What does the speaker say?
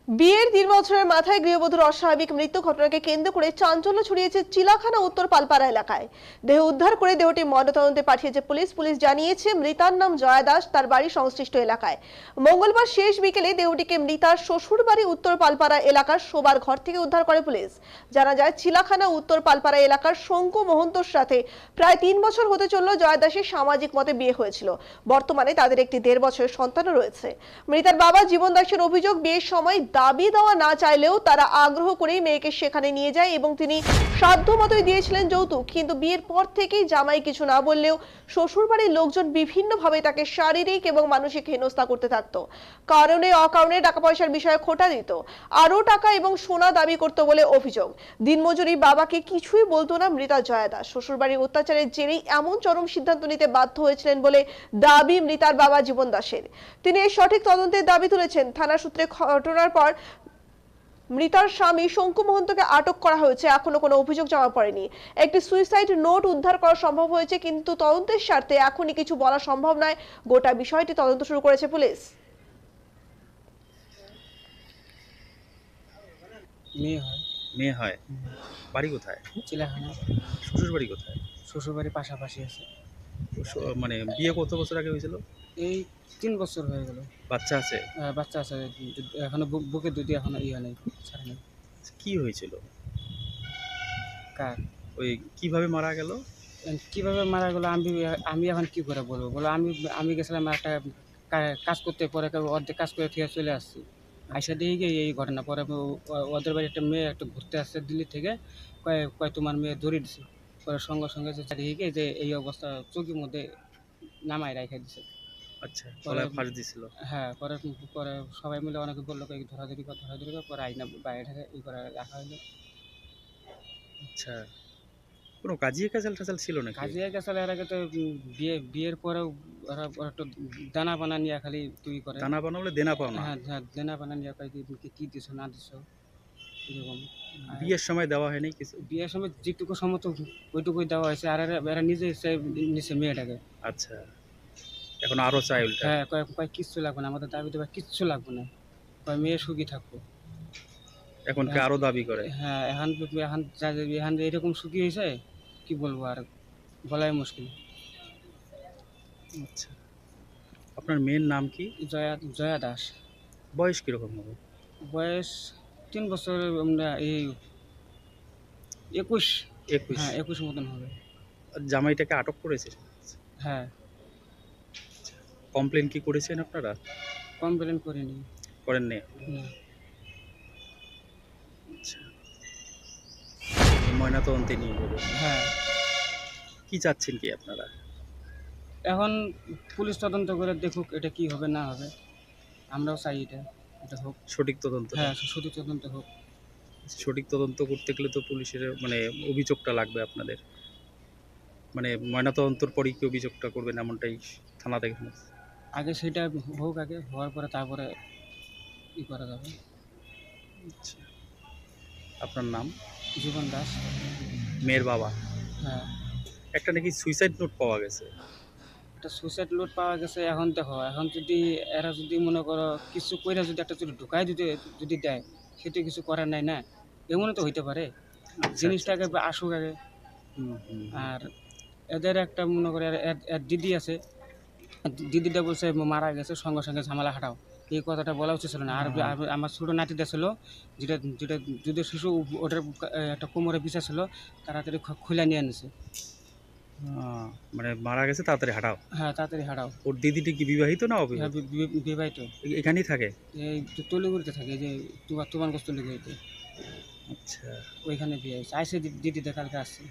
বিয়ের ৩ বছরের মাথায় গৃহবধূর অস্বাভাবিক মৃত্যু ঘটনাকে কেন্দ্র করে চাঞ্চল্য ছড়িয়েছে চিলাখানা উত্তর পালপাড়া এলাকায়। দেহ উদ্ধার করে দেহটি ময়নাতদন্তে পাঠিয়েছে পুলিশ জানিয়েছে মৃতার নাম জয়া দাস, তার বাড়ি সংশ্লিষ্ট এলাকায়। মঙ্গলবার শেষ বিকেলে দেহটিকে মৃতার শ্বশুর বাড়ি উত্তর পালপাড়া এলাকার শোবার ঘর থেকে উদ্ধার করে পুলিশ। জানা যায় চিলাখানা উত্তর পালপাড়া এলাকার শঙ্কু মহন্তর সাথে প্রায় ৩ বছর হতে চলল জয়া দাসের সামাজিক মতে বিয়ে হয়েছিল। বর্তমানে তাদের একটি ১.৫ বছরের সন্তানও রয়েছে। মৃতার বাবা জীবন দাসের অভিযোগ, বিয়ের সময় দাবি দেওয়া না চাইলেও তারা আগ্রহ করেই মেয়েকে সেখানে নিয়ে যায় এবং তিনি সাধ্য মতোই দিয়েছিলেন যৌতুক। কিন্তু বিয়ের পর থেকেই জামাই কিছু না বললেও শ্বশুরবাড়ির লোকজন বিভিন্নভাবে তাকে শারীরিক এবং মানসিক হেনস্থা করতে থাকতো। কারণে অকারণে টাকা পয়সার বিষয়ে খোঁটা দিত, আরো টাকা এবং সোনা দাবি করতো বলে অভিযোগ। দিনমজুরি বাবাকে কিছুই বলতো না মৃতা জয়া দাস। শ্বশুরবাড়ির অত্যাচারের জেরেই এমন চরম সিদ্ধান্ত নিতে বাধ্য হয়েছিলেন বলে দাবি মৃতার বাবা জীবন দাসের। তিনি এই সঠিক তদন্তের দাবি তুলেছেন। থানা সূত্রে ঘটনার পর মৃতার স্বামী শঙ্কু মহন্তকে আটক করা হয়েছে। এখনো কোনো অভিযোগ জমা পড়েনি। একটি সুইসাইড নোট উদ্ধার করা সম্ভব হয়েছে, কিন্তু তদন্তের স্বার্থে এখনই কিছু বলা সম্ভব নয়। গোটা বিষয়টি তদন্ত শুরু করেছে পুলিশ। মেয়ে হয়। বাড়ি কোথায়? চিলাখানা। শ্বশুর বাড়ি কোথায়? শ্বশুরবাড়ি পাশাপাশি আছে। মানে বিয়ে কত বছর আগে হয়েছিল? এই ৩ বছর হয়ে গেল। বাচ্চা আছে? বাচ্চা আছে, এখনো বুকে দুধ এখনো ইয়ে নেই, ছাড়ে নেই। কি হয়েছিল? কার? ওই কিভাবে মারা গেল? কিভাবে মারা গেলো আমি এখন কি করে বলবো? বলো, আমি গেছিলাম একটা কাজ করতে, পরে অর্ধেক কাজ করে ঠিক চলে আসছি। আইসা দিয়ে গিয়ে এই ঘটনা। পরে ওদের বাড়ি একটা মেয়ে একটা ঘুরতে আসছে দিল্লি থেকে, কয় তোমার মেয়ে ধরে দিছে। পরে সঙ্গে সঙ্গে যে চারিয়ে গিয়ে যে এই অবস্থা চৌকির মধ্যে নামাই রাখা দিছে। আচ্ছা, গলায় ফাঁস দিছিল? হ্যাঁ, পরে পরে সবাই মিলে অনেকে বললো ধরাধরি কর, পরে আইনা বাইরে ই করে রাখা হলো। আচ্ছা, কোনো কাজিয়ে কাচাল টাচাল ছিল নাকি? কাজিয়া গেছিল এর আগে তো বিয়ের পরেও ওরা একটু দানা পানা নিয়ে খালি তুই করে। দানা পানা বলে দেনা পাওনা? হ্যাঁ হ্যাঁ, দানা পানা নিয়ে কি দিছো না দিছো এরকম। আর বিয়ের সময় দেওয়া হয়নি কিছু? বিয়ের সময় যেটুকু সমত ওইটুকুই দেওয়া হয়েছে, আর এরা নিজে নিছে মেয়েটাকে। আচ্ছা, এখন আরো চাই উল্টা? হ্যাঁ, কয় কিচ্ছু লাগবে না, আমাদের দাবি দেওয়া কিচ্ছু লাগবে না, কয় মেয়ে সুখী থাকবো। এখন কি আরো দাবি করে? হ্যাঁ, এখন এরকম সুখী হয়েছে কি বলবো, আর বলাই মুশকিল। আচ্ছা, আপনার মেয়ের নাম কি? জয়া দাস। বয়স কিরকম হবে? বয়স ৩ বছর, এই ২১। 21? হ্যাঁ, ২১ মতন হবে। জামাইটাকে আটক করেছে? হ্যাঁ। কমপ্লেন কি করেছেন আপনারা? কমপ্লেন করিনি। করেননি? না। আচ্ছা, ময়নাতদন্তে নিয়ে যাবে? হ্যাঁ, কি চাচ্ছেন কি আপনারা? এখন পুলিশ তদন্ত করে দেখুক এটা কি হবে না হবে। আমরাও চাই এটা হোক। সঠিক তদন্ত? হ্যাঁ, সঠিক তদন্ত হোক। সঠিক তদন্ত করতে গেলে তো পুলিশের মানে অভিযোগটা লাগবে আপনাদের। মানে ময়নাতদন্তর পরেই কি অভিযোগটা করবেন এমনটাই থানা থেকে? আগে সেটা হোক, আগে হওয়ার পরে তারপরে ই করা যাবে। আচ্ছা, আপনার নাম? জীবন দাস। মেয়ের বাবা? হ্যাঁ। একটা নাকি সুইসাইড নোট পাওয়া গেছে? একটা সুইসাইড নোট পাওয়া গেছে। এখন দেখো, এখন যদি এরা যদি মনে করো কিছু কইরা যদি একটা যদি ঢুকাই যদি দেয়, সেটা কিছু করার নাই না। এমনও তো হইতে পারে। জিনিসটাকে আসুক আগে। আর এদের একটা মনে করে এর দিদি আছে, দিদিটা বলছে মারা গেছে, সঙ্গে সঙ্গে ঝামেলা হাঁটাও। এই কথাটা বলা উচিত ছিল না। আর আমার ছোটো নাতিটা ছিল, যেটা যেটা যদি শিশু, ওটার একটা কোমরে বিছা ছিল, তাড়াতাড়ি খুলে নিয়ে এনেছে। মানে মারা গেছে তাড়াতাড়ি হাঁটাও? হ্যাঁ, তাড়াতাড়ি হাঁটাও। ওর দিদিটি কি বিবাহিত না অবিবাহিত? হ্যাঁ, বিবাহিত। এখানেই থাকে? এই তলিগুড়িতে থাকে, এই যে তুমানগঞ্জ তলিগুড়িতে। আচ্ছা, ওইখানে বিয়ে হয়েছে। আইসে দিদিটা কালকে আসছে।